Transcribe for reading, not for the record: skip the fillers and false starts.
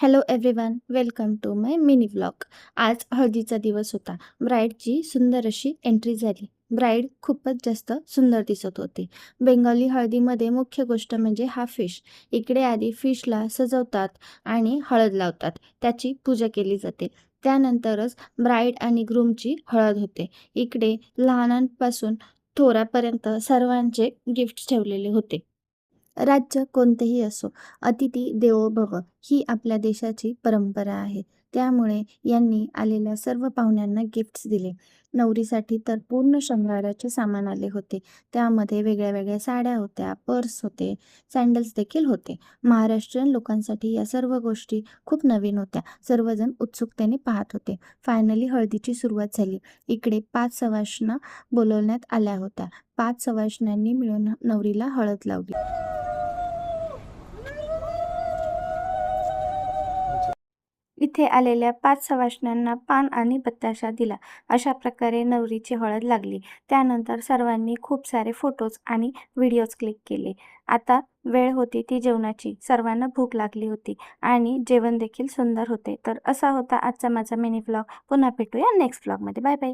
Hello everyone, welcome to my mini vlog. आज हळदीचा दिवस होता. ब्राईडची सुंदर अशी एंट्री झाली. ब्राईड खूपच जास्त सुंदर दिसत होती. बेंगाली हळदीमध्ये मुख्य गोष्ट म्हणजे हा फिश. इकडे आधी फिशला सजवतात आणि हळद लावतात. त्याची पूजा केली जाते. त्यानंतरच ब्राईड आणि ग्रूमची हळद होते. इकडे लहानांपासून थोरापर्यंत सर्वांचे गिफ्ट्स ठेवलेले होते. राज्य कोणतेही असो, अतिथी देवो भव ही आपल्या देशाची परंपरा आहे. त्यामुळे यांनी आलेल्या सर्व पाहुण्यांना गिफ्ट्स दिले. नवरीसाठी तर पूर्ण शृंगाराचे सामान आले होते. त्यामध्ये वेगळ्या वेगळ्या साड्या होत्या, पर्स होते, सँडल्स देखील होते. महाराष्ट्रीयन लोकांसाठी या सर्व गोष्टी खूप नवीन होत्या. सर्वजण उत्सुकतेने पाहत होते. फायनली हळदीची सुरुवात झाली. इकडे 5 सवाष्ण बोलवण्यात आल्या होत्या. 5 सवाष्ण्यांनी मिळून नवरीला हळद लावली. इथे आलेल्या 5 सवाष्ण्यांना पान आणि बत्ताशा दिला. अशा प्रकारे नवरीची हळद लागली. त्यानंतर सर्वांनी खूप सारे फोटोज आणि व्हिडिओज क्लिक केले. आता वेळ होती ती जेवणाची. सर्वांना भूक लागली होती आणि जेवण देखील सुंदर होते. तर असा होता आजचा माझा मिनी व्लॉग. पुन्हा भेटूया नेक्स्ट व्लॉगमध्ये. Bye bye.